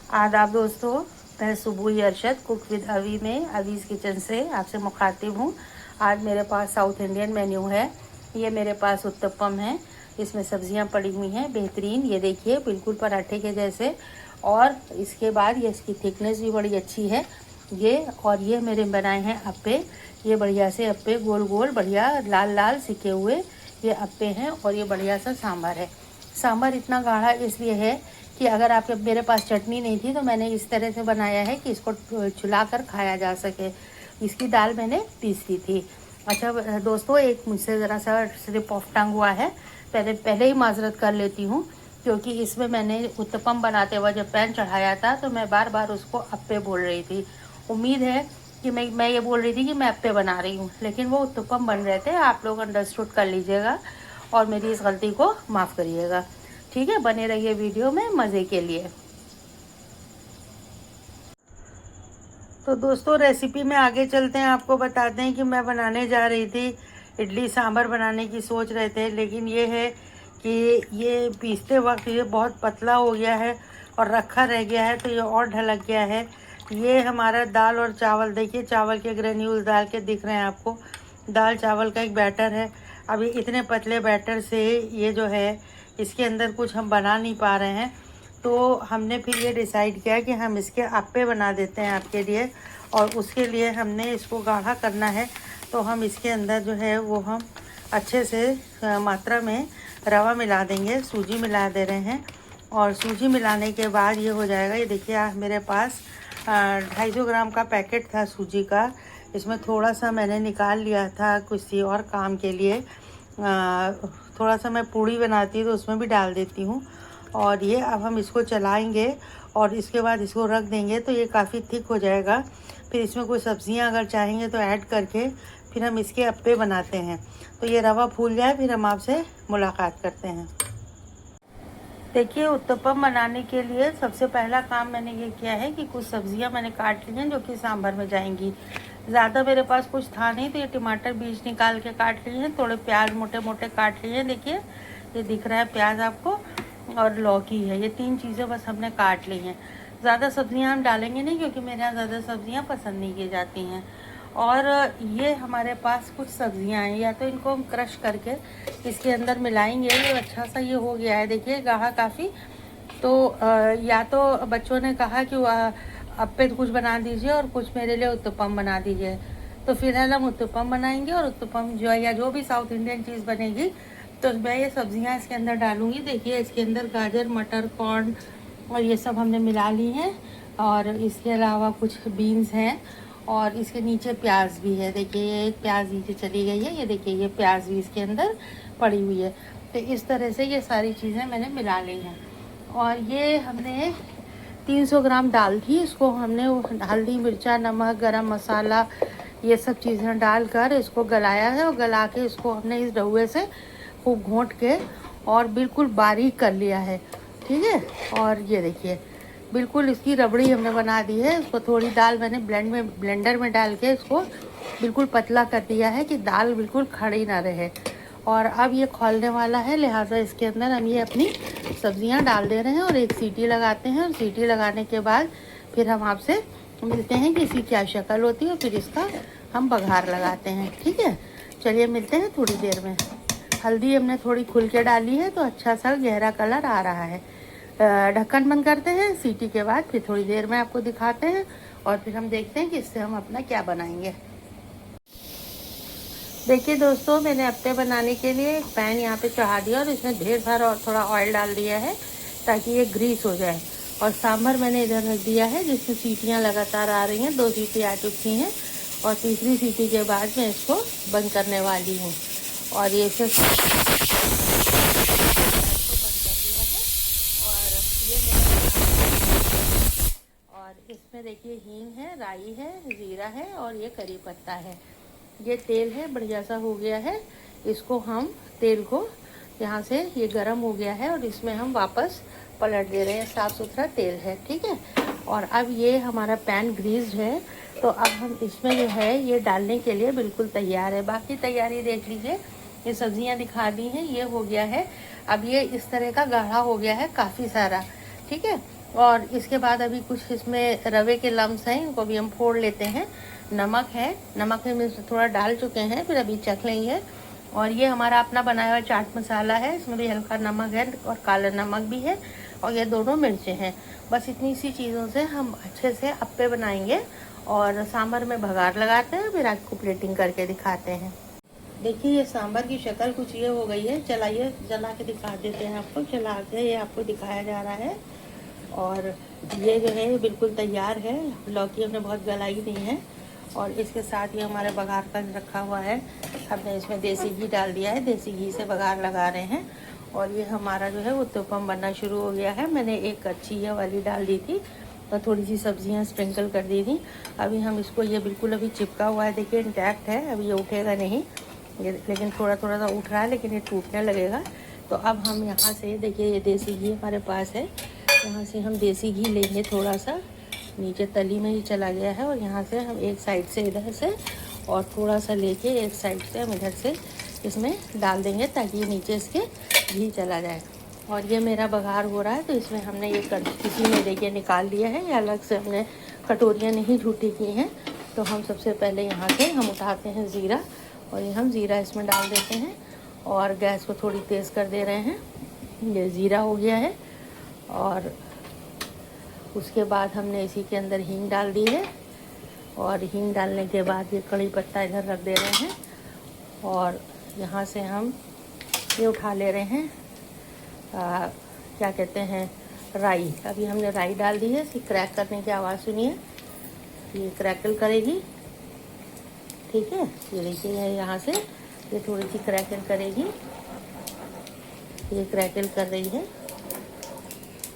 आदाब दोस्तों, मैं सुबुह अरशद कुक विद अवी में अवीज़ किचन से आपसे मुखातिब हूँ। आज मेरे पास साउथ इंडियन मेन्यू है। ये मेरे पास उत्तपम है, इसमें सब्जियाँ पड़ी हुई हैं बेहतरीन। ये देखिए बिल्कुल पराठे के जैसे, और इसके बाद ये इसकी थिकनेस भी बड़ी अच्छी है ये मेरे बनाए हैं अप्पे। ये बढ़िया से अप्पे गोल गोल बढ़िया लाल लाल सिके हुए ये अप्पे हैं। और ये बढ़िया सा सांभर है। सांभर इतना गाढ़ा इसलिए है कि अगर आपके मेरे पास चटनी नहीं थी तो मैंने इस तरह से बनाया है कि इसको चुला कर खाया जा सके। इसकी दाल मैंने पीस दी थी। अच्छा दोस्तों, एक मुझसे ज़रा सा स्लिप ऑफ टंग हुआ है, पहले ही माजरत कर लेती हूँ, क्योंकि इसमें मैंने उत्तपम बनाते हुए जब पैन चढ़ाया था तो मैं बार बार उसको अप्पे बोल रही थी। उम्मीद है कि मैं ये बोल रही थी कि मैं अप्पे बना रही हूँ, लेकिन वो उत्तपम बन रहे थे। आप लोग अंडरस्टूड कर लीजिएगा और मेरी इस गलती को माफ़ करिएगा। ठीक है, बने रहिए वीडियो में मज़े के लिए। तो दोस्तों, रेसिपी में आगे चलते हैं। आपको बताते हैं कि मैं बनाने जा रही थी इडली सांभर बनाने की सोच रहे थे, लेकिन ये है कि ये पीसते वक्त ये बहुत पतला हो गया है और रखा रह गया है, तो ये और ढलक गया है। ये हमारा दाल और चावल, देखिए चावल के ग्रेन्यूल्स डाल के दिख रहे हैं आपको। दाल चावल का एक बैटर है। अभी इतने पतले बैटर से ये जो है इसके अंदर कुछ हम बना नहीं पा रहे हैं, तो हमने फिर ये डिसाइड किया कि हम इसके अप्पे बना देते हैं आपके लिए। और उसके लिए हमने इसको गाढ़ा करना है, तो हम इसके अंदर जो है वो हम अच्छे से मात्रा में रवा मिला देंगे। सूजी मिला दे रहे हैं, और सूजी मिलाने के बाद ये हो जाएगा। ये देखिए मेरे पास 250 ग्राम का पैकेट था सूजी का। इसमें थोड़ा सा मैंने निकाल लिया था किसी और काम के लिए। थोड़ा सा मैं पूड़ी बनाती तो उसमें भी डाल देती हूँ। और ये अब हम इसको चलाएंगे और इसके बाद इसको रख देंगे, तो ये काफ़ी थिक हो जाएगा। फिर इसमें कोई सब्जियां अगर चाहेंगे तो ऐड करके फिर हम इसके अप्पे बनाते हैं। तो ये रवा फूल जाए फिर हम आपसे मुलाकात करते हैं। देखिए, उत्तपम बनाने के लिए सबसे पहला काम मैंने ये किया है कि कुछ सब्जियां मैंने काट ली हैं जो कि सांभर में जाएंगी। ज़्यादा मेरे पास कुछ था नहीं, तो ये टमाटर बीज निकाल के काट लिए हैं। थोड़े प्याज मोटे मोटे काट लिए हैं। देखिए ये दिख रहा है प्याज आपको, और लौकी है। ये 3 चीज़ें बस हमने काट ली हैं। ज़्यादा सब्जियां हम डालेंगे नहीं, क्योंकि मेरे यहाँ ज़्यादा सब्जियां पसंद नहीं की जाती हैं। और ये हमारे पास कुछ सब्जियां हैं, या तो इनको हम क्रश करके इसके अंदर मिलाएंगे। ये अच्छा सा ये हो गया है, देखिए गाढ़ा काफ़ी। तो या तो बच्चों ने कहा कि अप्पे कुछ बना दीजिए और कुछ मेरे लिए उत्तपम बना दीजिए। तो फिलहाल हम उत्तपम बनाएंगे, और उत्तपम जो है या जो भी साउथ इंडियन चीज़ बनेगी तो मैं ये सब्जियां इसके अंदर डालूंगी। देखिए इसके अंदर गाजर, मटर, कॉर्न और ये सब हमने मिला ली हैं। और इसके अलावा कुछ बीन्स हैं, और इसके नीचे प्याज भी है। देखिए ये एक प्याज नीचे चली गई है। ये देखिए ये प्याज भी इसके अंदर पड़ी हुई है। तो इस तरह से ये सारी चीज़ें मैंने मिला ली हैं। और ये हमने 300 ग्राम दाल थी, इसको हमने हल्दी, मिर्चा, नमक, गरम मसाला ये सब चीज़ें डालकर इसको गलाया है। और गला के इसको हमने इस रहुए से खूब घोंट के और बिल्कुल बारीक कर लिया है। ठीक है, और ये देखिए बिल्कुल इसकी रबड़ी हमने बना दी है। इसको थोड़ी दाल मैंने ब्लेंडर में डाल के इसको बिल्कुल पतला कर दिया है कि दाल बिल्कुल खड़ी ना रहे। और अब ये खौलने वाला है, लिहाजा इसके अंदर हम ये अपनी सब्जियां डाल दे रहे हैं और एक सीटी लगाते हैं। और सीटी लगाने के बाद फिर हम आपसे मिलते हैं कि इसकी क्या शक्ल होती है, और फिर इसका हम बघार लगाते हैं। ठीक है, चलिए मिलते हैं थोड़ी देर में। हल्दी हमने थोड़ी खुल के डाली है, तो अच्छा सा गहरा कलर आ रहा है। ढक्कन बंद करते हैं। सीटी के बाद फिर थोड़ी देर में आपको दिखाते हैं, और फिर हम देखते हैं कि इससे हम अपना क्या बनाएंगे। देखिए दोस्तों, मैंने अप्पे बनाने के लिए एक पैन यहाँ पे चढ़ा दिया और इसमें ढेर सारा और थोड़ा ऑयल डाल दिया है ताकि ये ग्रीस हो जाए। और सांभर मैंने इधर रख दिया है, जिसमें सीटियाँ लगातार आ रही हैं। 2 सीटी आ चुकी हैं, और तीसरी सीटी के बाद मैं इसको बंद करने वाली हूँ। और ये से बंद कर दिया है। और ये और इसमें देखिए हींग है, राई है, ज़ीरा है, और ये करी पत्ता है। ये तेल है, बढ़िया सा हो गया है। इसको हम तेल को यहाँ से ये गरम हो गया है, और इसमें हम वापस पलट दे रहे हैं। साफ़ सुथरा तेल है। ठीक है, और अब ये हमारा पैन ग्रीस्ड है, तो अब हम इसमें जो है ये डालने के लिए बिल्कुल तैयार है। बाकी तैयारी देख लीजिए, ये सब्जियां दिखा दी हैं, ये हो गया है। अब ये इस तरह का गाढ़ा हो गया है काफ़ी सारा। ठीक है, और इसके बाद अभी कुछ इसमें रवे के लम्स हैं, इनको भी हम फोड़ लेते हैं। नमक है, नमक में थोड़ा डाल चुके हैं, फिर अभी चख लेंगे। और ये हमारा अपना बनाया हुआ चाट मसाला है, इसमें भी हल्का नमक है और काला नमक भी है, और ये दोनों मिर्चें हैं। बस इतनी सी चीज़ों से हम अच्छे से अप्पे बनाएंगे और सांभर में भगार लगाते हैं, फिर आपको प्लेटिंग करके दिखाते हैं। देखिए ये सांभर की शक्ल कुछ ये हो गई है। चलाइए जला के दिखा देते हैं आपको, चला के ये आपको दिखाया जा रहा है। और ये जो है बिल्कुल तैयार है, लौकी हमने बहुत गलाई नहीं है। और इसके साथ ये हमारे बघार का रखा हुआ है, हमने इसमें देसी घी डाल दिया है, देसी घी से बघार लगा रहे हैं। और ये हमारा जो है उत्तपम बनना शुरू हो गया है। मैंने एक अच्छी ये वाली डाल दी थी और थोड़ी सी सब्जियां स्प्रिंकल कर दी थी। अभी हम इसको, ये बिल्कुल अभी चिपका हुआ है, देखिए इंटैक्ट है, अभी ये उठेगा नहीं, ये लेकिन थोड़ा थोड़ा सा उठ रहा है, लेकिन ये टूटने लगेगा। तो अब हम यहाँ से, देखिए ये देसी घी हमारे पास है, यहाँ से हम देसी घी लेंगे, थोड़ा सा नीचे तली में ही चला गया है। और यहाँ से हम एक साइड से इधर से और थोड़ा सा लेके एक साइड से हम इधर से इसमें डाल देंगे, ताकि ये नीचे इसके घी चला जाए। और ये मेरा बघार हो रहा है, तो इसमें हमने ये किसी में देखिए निकाल लिया है, या अलग से हमने कटोरियाँ नहीं झूठी की हैं। तो हम सबसे पहले यहाँ से हम उठाते हैं ज़ीरा, और ये हम ज़ीरा इसमें डाल देते हैं और गैस को थोड़ी तेज़ कर दे रहे हैं। ये ज़ीरा हो गया है। और उसके बाद हमने इसी के अंदर हींग डाल दी है, और हींग डालने के बाद ये कड़ी पत्ता इधर रख दे रहे हैं। और यहाँ से हम ये उठा ले रहे हैं, क्या कहते हैं, राई। अभी हमने राई डाल दी है, इसकी क्रैक करने की आवाज़ सुनिए, ये क्रैकल करेगी, ठीक है। ये देखिए यहाँ से ये थोड़ी सी क्रैकल करेगी, ये क्रैकल कर रही है।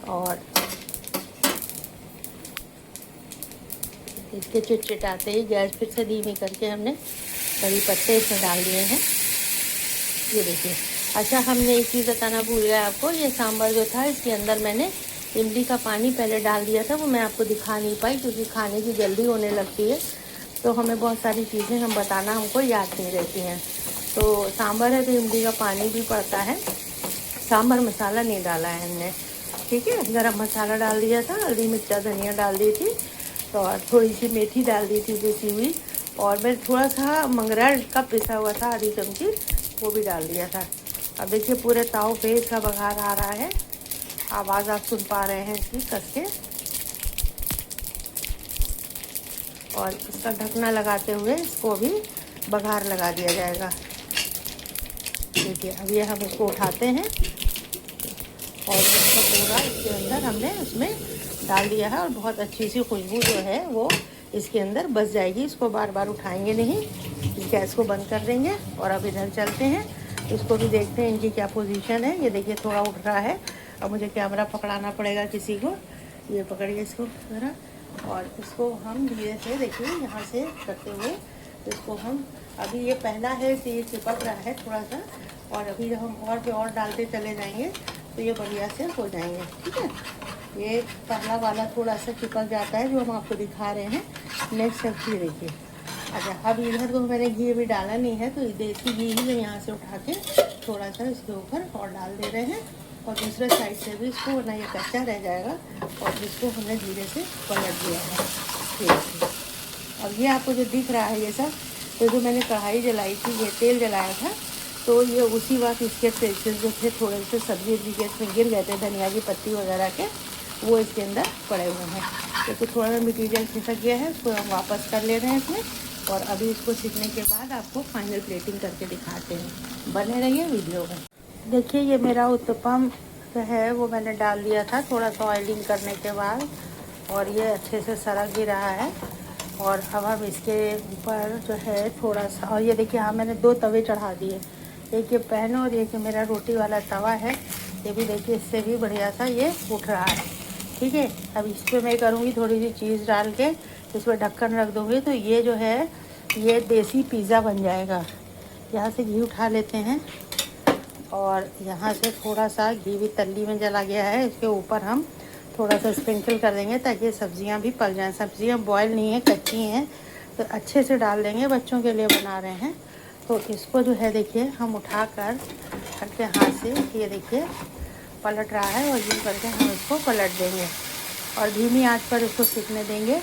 और इसके चिटचिटाते ही गैस फिर से धीमी करके हमने कड़ी पत्ते इसमें डाल दिए हैं, ये देखिए। अच्छा, हमने एक चीज़ बताना भूल गया आपको, ये सांभर जो था इसके अंदर मैंने इमली का पानी पहले डाल दिया था, वो मैं आपको दिखा नहीं पाई क्योंकि खाने की जल्दी होने लगती है, तो हमें बहुत सारी चीज़ें हम बताना हमको याद नहीं रहती हैं। तो सांभर है तो इमली का पानी भी पड़ता है। सांभर मसाला नहीं डाला है हमने, ठीक है। गरम मसाला डाल दिया था, हल्दी मिर्चा धनिया डाल दी थी, तो और थोड़ी सी मेथी डाल दी थी पिसी हुई, और मैं थोड़ा सा मंगरा का पिसा हुआ था आधी चमची, वो भी डाल दिया था। अब देखिए पूरे ताव पे इसका बघार आ रहा है, आवाज़ आप सुन पा रहे हैं इसकी कस के। और इसका ढकना लगाते हुए इसको भी बघार लगा दिया जाएगा। देखिए अब ये हम इसको उठाते हैं और इसको पूरा इसके अंदर हमने उसमें डाल दिया है, और बहुत अच्छी सी खुशबू जो है वो इसके अंदर बस जाएगी। इसको बार बार उठाएंगे नहीं, इस गैस को बंद कर देंगे। और अब इधर चलते हैं, इसको भी देखते हैं इनकी क्या पोजीशन है। ये देखिए थोड़ा उठ रहा है, अब मुझे कैमरा पकड़ाना पड़ेगा किसी को, ये पकड़िए इसको ज़रा। और इसको हम धीरे से देखिए यहाँ से करते हुए इसको हम, अभी ये पहला है कि ये चिपक रहा है थोड़ा सा, और अभी जब हम और भी और डालते चले जाएंगे तो ये बढ़िया से हो जाएंगे, ठीक है। ये पहला वाला थोड़ा सा चिपक जाता है जो हम आपको दिखा रहे हैं। नेक्स्ट सब्जी देखिए। अच्छा, अब इधर तो मैंने घी अभी डाला नहीं है, तो देसी घी ही यहाँ से उठा के थोड़ा सा इसके ऊपर और डाल दे रहे हैं, और दूसरे साइड से भी इसको, वरना ये कच्चा रह जाएगा। और इसको हमने धीरे से पलट दिया है, ठीक है। अब ये आपको जो दिख रहा है ये सब, तो जो मैंने कढ़ाई जलाई थी, ये तेल जलाया था, तो ये उसी वक्त इसके पीसेस जो थे थोड़े से सब्जी के इसमें गिर गए थे, धनिया की पत्ती वगैरह के, वो इसके अंदर पड़े हुए हैं। तो कुछ थोड़ा सा मटीरियल खिसक गया है, उसको हम वापस कर ले रहे हैं इसमें। और अभी इसको सीखने के बाद आपको फाइनल प्लेटिंग करके दिखाते हैं, बने रहिए वीडियो में। देखिए ये मेरा उत्तपम जो है वो मैंने डाल दिया था थोड़ा सा ऑयलिंग करने के बाद, और ये अच्छे से सरक भी रहा है। और अब हम इसके ऊपर जो है थोड़ा सा, और ये देखिए हाँ मैंने 2 तवे चढ़ा दिए, एक ये पैन और एक मेरा रोटी वाला तवा है, ये भी देखिए इससे भी बढ़िया सा ये उठ रहा है, ठीक है। अब इस पर मैं करूँगी थोड़ी सी चीज़ डाल के, इस पर ढक्कन रख दूँगी, तो ये जो है ये देसी पिज़्ज़ा बन जाएगा। यहाँ से घी उठा लेते हैं, और यहाँ से थोड़ा सा घी भी तल्ली में जला गया है, इसके ऊपर हम थोड़ा सा स्प्रिंकल कर देंगे ताकि सब्जियाँ भी पक जाएँ। सब्जियाँ बॉयल नहीं है, कच्ची हैं, तो अच्छे से डाल देंगे, बच्चों के लिए बना रहे हैं। तो इसको जो है देखिए हम उठा कर हल्के हाथ से, ये देखिए पलट रहा है, और यूँ करके हम इसको पलट देंगे। और धीमी आंच पर इसको सीखने देंगे।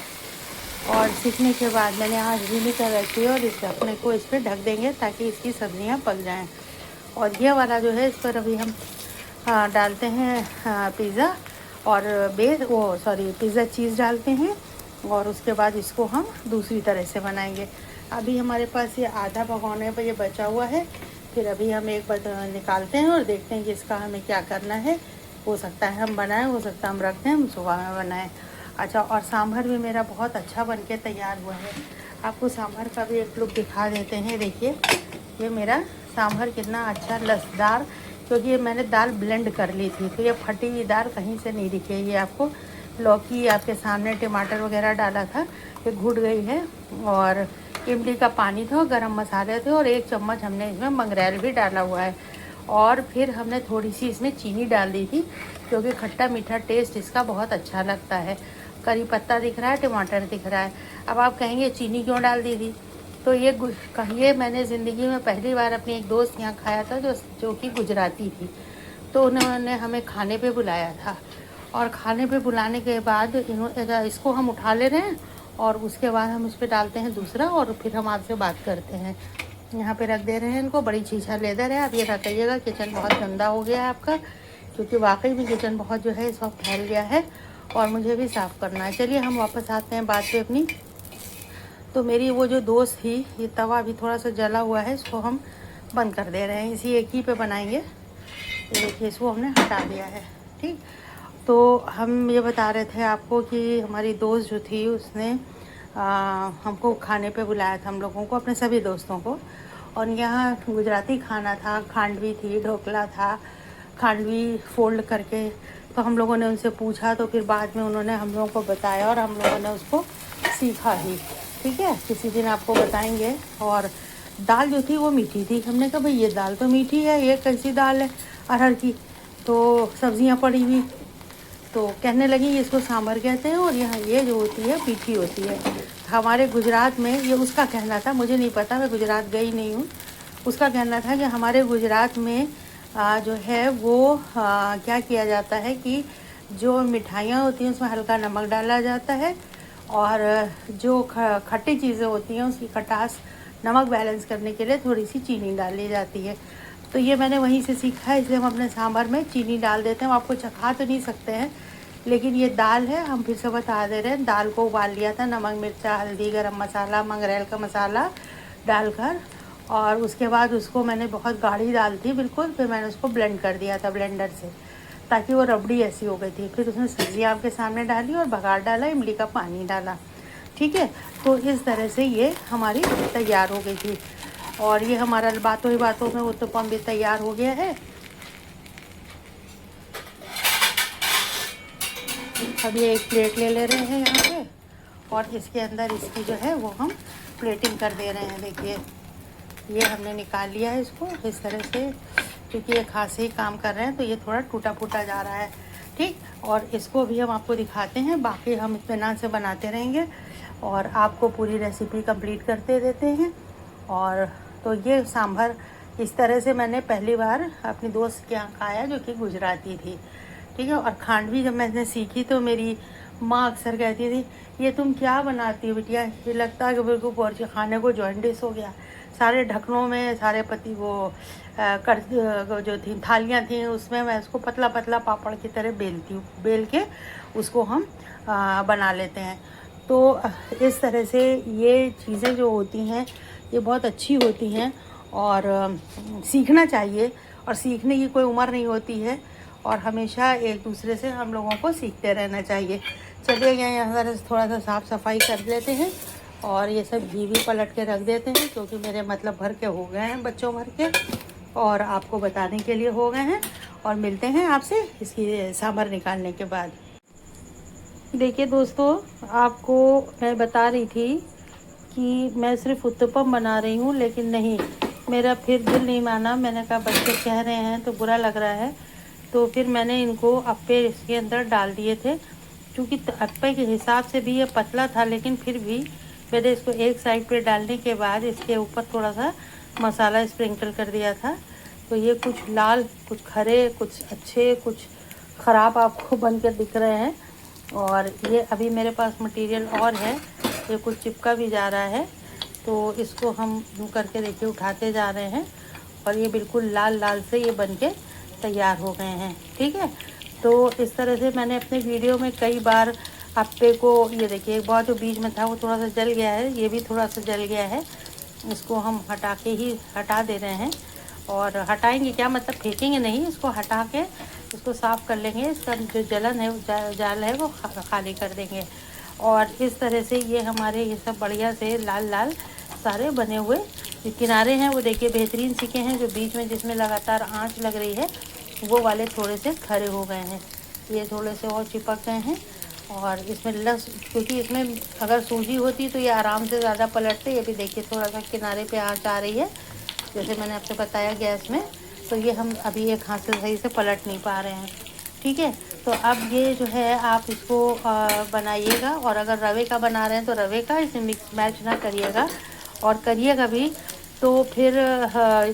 और सीखने के बाद मैंने आँच धीमी कर रखी है और इस ढकने को इस पर ढक देंगे ताकि इसकी सब्जियां पक जाएं। और ये वाला जो है इस पर अभी हम डालते हैं पिज़्ज़ा और पिज़्ज़ा चीज़ डालते हैं। और उसके बाद इसको हम दूसरी तरह से बनाएंगे। अभी हमारे पास ये आधा भगोने पर ये बचा हुआ है। फिर अभी हम एक बार निकालते हैं और देखते हैं कि इसका हमें क्या करना है। हो सकता है हम बनाएं, हो सकता है हम रख दें, हम सुबह में बनाएं। अच्छा, और सांभर भी मेरा बहुत अच्छा बन के तैयार हुआ है। आपको सांभर का भी एक लुक दिखा देते हैं। देखिए ये मेरा सांभर कितना अच्छा लसदार, क्योंकि ये मैंने दाल ब्लेंड कर ली थी तो ये फटी हुई दाल कहीं से नहीं दिखे। ये आपको लौकी आपके सामने टमाटर वगैरह डाला था, ये घुट गई है। और इमली का पानी था, गरम मसाले थे और 1 चम्मच हमने इसमें मंगरेल भी डाला हुआ है। और फिर हमने थोड़ी सी इसमें चीनी डाल दी थी, क्योंकि खट्टा मीठा टेस्ट इसका बहुत अच्छा लगता है। करी पत्ता दिख रहा है, टमाटर दिख रहा है। अब आप कहेंगे चीनी क्यों डाल दी थी, तो ये मैंने ज़िंदगी में पहली बार अपनी एक दोस्त यहाँ खाया था जो कि गुजराती थी। तो उन्होंने हमें खाने पे बुलाया था और खाने पे बुलाने के बाद इसको हम उठा ले रहे हैं और उसके बाद हम इस पर डालते हैं दूसरा और फिर हम आपसे बात करते हैं। यहाँ पे रख दे रहे हैं इनको। बड़ी छीछा लेदर है। आप ये बताइएगा किचन बहुत गंदा हो गया है आपका, क्योंकि वाकई में किचन बहुत जो है इस वक्त फैल गया है और मुझे भी साफ़ करना है। चलिए हम वापस आते हैं बात पे अपनी। तो मेरी वो जो दोस्त थी, ये तवा अभी थोड़ा सा जला हुआ है, इसको हम बंद कर दे रहे हैं। इसी एक ही पे बनाएंगे। ये देखिए इसको हमने हटा दिया है। ठीक, तो हम ये बता रहे थे आपको कि हमारी दोस्त जो थी उसने हमको खाने पे बुलाया था, हम लोगों को, अपने सभी दोस्तों को। और यहाँ गुजराती खाना था, खांडवी थी, ढोकला था, खांडवी फोल्ड करके। तो हम लोगों ने उनसे पूछा तो फिर बाद में उन्होंने हम लोगों को बताया और हम लोगों ने उसको सीखा ही। ठीक है, किसी दिन आपको बताएंगे। और दाल जो थी वो मीठी थी। हमने कहा भाई ये दाल तो मीठी है, ये कैसी दाल है अरहर की, तो सब्जियां पड़ी हुई। तो कहने लगी इसको सांभर कहते हैं और यहाँ ये जो होती है मीठी होती है। हमारे गुजरात में, ये उसका कहना था, मुझे नहीं पता, मैं गुजरात गई नहीं हूँ। उसका कहना था कि हमारे गुजरात में जो है वो क्या किया जाता है कि जो मिठाइयाँ होती हैं उसमें हल्का नमक डाला जाता है और जो खट्टी चीज़ें होती हैं उसकी खटास नमक बैलेंस करने के लिए थोड़ी सी चीनी डाली जाती है। तो ये मैंने वहीं से सीखा है, इसलिए हम अपने सांभर में चीनी डाल देते हैं। हम आपको चखा तो नहीं सकते हैं, लेकिन ये दाल है, हम फिर से बता दे रहे हैं। दाल को उबाल लिया था, नमक मिर्चा हल्दी गरम मसाला मंगरेल का मसाला डालकर, और उसके बाद उसको मैंने बहुत गाढ़ी दाल थी बिल्कुल, फिर मैंने उसको ब्लेंड कर दिया था ब्लेंडर से, ताकि वो रबड़ी ऐसी हो गई थी। फिर उसमें सब्जियाँ आपके सामने डाली और बघार डाला, इमली का पानी डाला। ठीक है, तो इस तरह से ये हमारी तैयार हो गई थी। और ये हमारा बातों ही बातों में उत्तपम भी तैयार हो गया है। अब ये एक प्लेट ले ले रहे हैं यहाँ पे और इसके अंदर इसकी जो है वो हम प्लेटिंग कर दे रहे हैं। देखिए ये हमने निकाल लिया है इसको इस तरह से, क्योंकि ये खासे ही काम कर रहे हैं तो ये थोड़ा टूटा फूटा जा रहा है। ठीक, और इसको भी हम आपको दिखाते हैं, बाकी हम इत्मीनान से बनाते रहेंगे और आपको पूरी रेसिपी कंप्लीट करते देते हैं। और तो ये सांभर इस तरह से मैंने पहली बार अपनी दोस्त के यहाँ खाया, जो कि गुजराती थी। ठीक है, और खांडवी जब मैंने सीखी तो मेरी माँ अक्सर कहती थी, ये तुम क्या बनाती हो बिटिया, ये लगता है कि बिल्कुल पोर्च खाने को जॉइंटिस हो गया। सारे ढक्कनों में सारे पति वो जो थी थालियाँ थी उसमें मैं उसको पतला पतला पापड़ की तरह बेलती हूँ, बेल के उसको हम बना लेते हैं। तो इस तरह से ये चीज़ें जो होती हैं ये बहुत अच्छी होती हैं और सीखना चाहिए। और सीखने की कोई उम्र नहीं होती है और हमेशा एक दूसरे से हम लोगों को सीखते रहना चाहिए। चलिए यहाँ थोड़ा सा साफ़ सफाई कर लेते हैं और ये सब घी भी पलट के रख देते हैं, क्योंकि मेरे मतलब भर के हो गए हैं, बच्चों भर के, और आपको बताने के लिए हो गए हैं। और मिलते हैं आपसे इसकी सांभर निकालने के बाद। देखिए दोस्तों, आपको मैं बता रही थी कि मैं सिर्फ उत्तपम बना रही हूँ, लेकिन नहीं, मेरा फिर दिल नहीं माना। मैंने कहा बच्चे कह रहे हैं तो बुरा लग रहा है, तो फिर मैंने इनको अप्पे इसके अंदर डाल दिए थे। क्योंकि अप्पे के हिसाब से भी ये पतला था, लेकिन फिर भी मैंने इसको एक साइड पे डालने के बाद इसके ऊपर थोड़ा सा मसाला स्प्रिंकल कर दिया था। तो ये कुछ लाल, कुछ खरे, कुछ अच्छे, कुछ ख़राब आपको बनकर दिख रहे हैं। और ये अभी मेरे पास मटेरियल और है, ये कुछ चिपका भी जा रहा है, तो इसको हम यूँ करके देखिए उठाते जा रहे हैं और ये बिल्कुल लाल लाल से ये बन के तैयार हो गए हैं। ठीक है, तो इस तरह से मैंने अपने वीडियो में कई बार अप्पे को, ये देखिए एक बार जो बीच में था वो थोड़ा सा जल गया है, ये भी थोड़ा सा जल गया है, इसको हम हटा दे रहे हैं। और हटाएंगे क्या, मतलब फेंकेंगे नहीं, इसको हटा के इसको साफ़ कर लेंगे, इसका जो जलन है जाल है वो खाली कर देंगे। और इस तरह से ये हमारे ये सब बढ़िया से लाल लाल सारे बने हुए जो किनारे हैं वो देखिए बेहतरीन सीखे हैं, जो बीच में जिसमें लगातार आंच लग रही है वो वाले थोड़े से खड़े हो गए हैं, ये थोड़े से और चिपक गए हैं। और इसमें क्योंकि इसमें अगर सूजी होती तो ये आराम से ज़्यादा पलटते। ये भी देखिए थोड़ा सा किनारे पे आंच आ रही है, जैसे मैंने आपसे बताया गैस में, तो ये हम अभी एक हाथ से सही से पलट नहीं पा रहे हैं। ठीक है, तो अब ये जो है आप इसको बनाइएगा, और अगर रवे का बना रहे हैं तो रवे का इसे मिक्स मैच ना करिएगा, और करिएगा भी तो फिर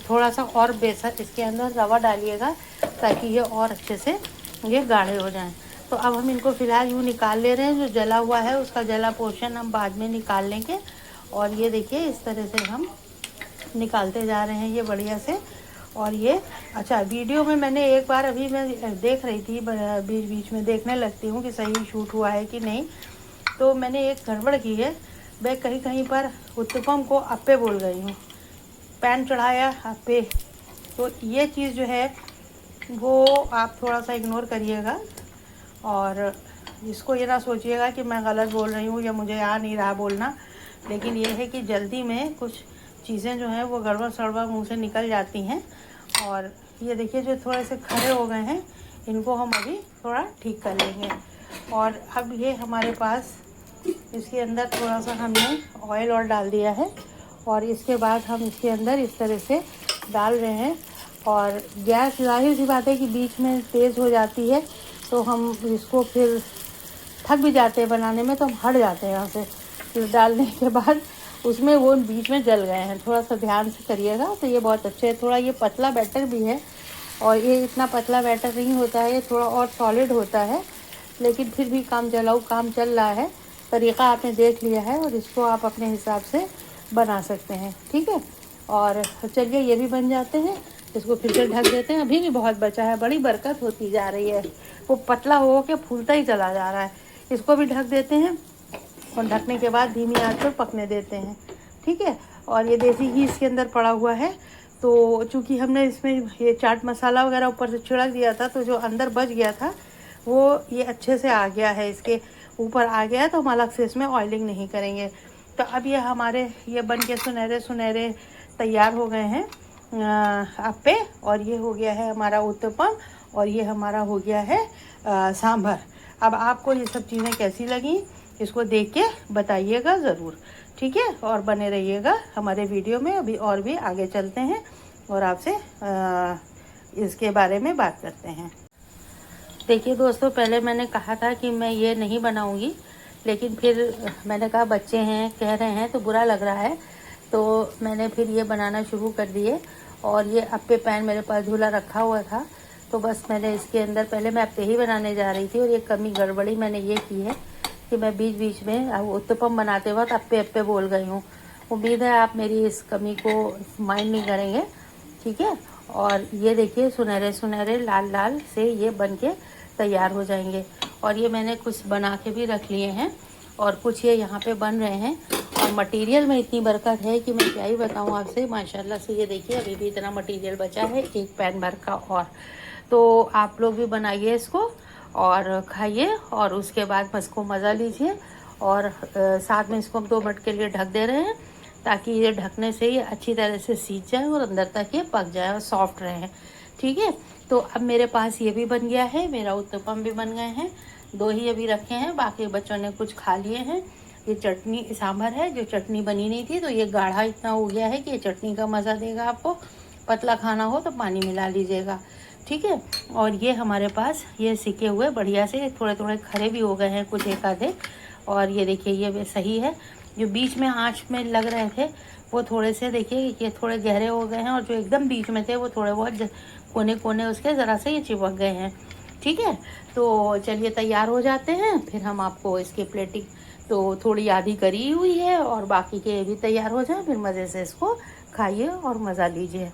थोड़ा सा और बेसन इसके अंदर रवा डालिएगा ताकि ये और अच्छे से ये गाढ़े हो जाएं। तो अब हम इनको फ़िलहाल यूँ निकाल ले रहे हैं, जो जला हुआ है उसका जला पोर्शन हम बाद में निकाल लेंगे। और ये देखिए इस तरह से हम निकालते जा रहे हैं ये बढ़िया से। और ये अच्छा, वीडियो में मैंने एक बार अभी मैं देख रही थी, बीच बीच में देखने लगती हूँ कि सही शूट हुआ है कि नहीं, तो मैंने एक गड़बड़ की है, मैं कहीं कहीं पर उत्तपम को अप्पे बोल गई हूँ, पैन चढ़ाया अप्पे। तो ये चीज़ जो है वो आप थोड़ा सा इग्नोर करिएगा, और इसको ये ना सोचिएगा कि मैं गलत बोल रही हूँ या मुझे आ नहीं रहा बोलना, लेकिन ये है कि जल्दी में कुछ चीज़ें जो हैं वो गड़बड़ सड़बड़ मुँह से निकल जाती हैं। और ये देखिए जो थोड़े से खड़े हो गए हैं, इनको हम अभी थोड़ा ठीक कर लेंगे। और अब ये हमारे पास इसके अंदर थोड़ा सा हमने ऑयल और डाल दिया है, और इसके बाद हम इसके अंदर इस तरह से डाल रहे हैं। और गैस ज़ाहिर सी बात है कि बीच में तेज़ हो जाती है, तो हम इसको फिर थक भी जाते हैं बनाने में, तो हम हट जाते हैं यहाँ से। फिर डालने के बाद उसमें वो बीच में जल गए हैं, थोड़ा सा ध्यान से करिएगा। तो ये बहुत अच्छे है, थोड़ा ये पतला बैटर भी है, और ये इतना पतला बैटर नहीं होता है, ये थोड़ा और सॉलिड होता है, लेकिन फिर भी काम चल रहा है। तरीक़ा आपने देख लिया है, और इसको आप अपने हिसाब से बना सकते हैं। ठीक है, और चलिए ये भी बन जाते हैं, इसको फिर से ढक देते हैं। अभी भी बहुत बचा है, बड़ी बरकत होती जा रही है, वो पतला हो के फूलता ही चला जा रहा है। इसको भी ढक देते हैं, और ढकने के बाद धीमी आंच पर पकने देते हैं। ठीक है, और ये देसी घी इसके अंदर पड़ा हुआ है, तो चूँकि हमने इसमें ये चाट मसाला वगैरह ऊपर से छिड़क दिया था, तो जो अंदर बच गया था वो ये अच्छे से आ गया है, इसके ऊपर आ गया है, तो हम अलग से इसमें ऑयलिंग नहीं करेंगे। तो अब ये हमारे ये बन के सुनहरे सुनहरे तैयार हो गए हैं अप्पे, और ये हो गया है हमारा उत्तपम, और ये हमारा हो गया है सांभर। अब आपको ये सब चीज़ें कैसी लगी इसको देख के बताइएगा ज़रूर। ठीक है, और बने रहिएगा हमारे वीडियो में, अभी और भी आगे चलते हैं और आपसे इसके बारे में बात करते हैं। देखिए दोस्तों, पहले मैंने कहा था कि मैं ये नहीं बनाऊंगी, लेकिन फिर मैंने कहा बच्चे हैं कह रहे हैं तो बुरा लग रहा है, तो मैंने फिर ये बनाना शुरू कर दिए। और ये अप्पे पैन मेरे पास झूला रखा हुआ था, तो बस मैंने इसके अंदर पहले मैं अप्पे ही बनाने जा रही थी, और ये कमी गड़बड़ी मैंने ये की है कि मैं बीच बीच में उत्तपम बनाते वक्त अप्पे अप्पे बोल गई हूँ। उम्मीद है आप मेरी इस कमी को माइंड नहीं करेंगे। ठीक है, और ये देखिए सुनहरे सुनहरे लाल लाल से ये बन के तैयार हो जाएंगे। और ये मैंने कुछ बना के भी रख लिए हैं, और कुछ ये यहाँ पे बन रहे हैं। और मटेरियल में इतनी बरकत है कि मैं क्या ही बताऊँ आपसे, माशाल्लाह से। ये देखिए अभी भी इतना मटेरियल बचा है, एक पैन भर का। और तो आप लोग भी बनाइए इसको और खाइए, और उसके बाद इसको मज़ा लीजिए। और साथ में इसको हम 2 मिनट के लिए ढक दे रहे हैं, ताकि ये ढकने से ये अच्छी तरह से सीज जाए और अंदर तक ये पक जाए और सॉफ्ट रहे। ठीक है, तो अब मेरे पास ये भी बन गया है, मेरा उत्तपम भी बन गए हैं। 2 ही अभी रखे हैं, बाकी बच्चों ने कुछ खा लिए हैं। ये चटनी सांभर है, जो चटनी बनी नहीं थी, तो ये गाढ़ा इतना हो गया है कि ये चटनी का मज़ा देगा आपको। पतला खाना हो तो पानी मिला लीजिएगा। ठीक है, और ये हमारे पास ये सिके हुए बढ़िया से थोड़े थोड़े खरे भी हो गए हैं, कुछ एक आधे। और ये देखिए ये सही है, जो बीच में आँच में लग रहे थे वो थोड़े से देखिए ये थोड़े गहरे हो गए हैं, और जो एकदम बीच में थे वो थोड़े बहुत कोने कोने उसके ज़रा से ये चिपक गए हैं। ठीक है, तो चलिए तैयार हो जाते हैं, फिर हम आपको इसकी प्लेटिंग तो थोड़ी आधी करी हुई है और बाकी के भी तैयार हो जाए, फिर मज़े से इसको खाइए और मज़ा लीजिए।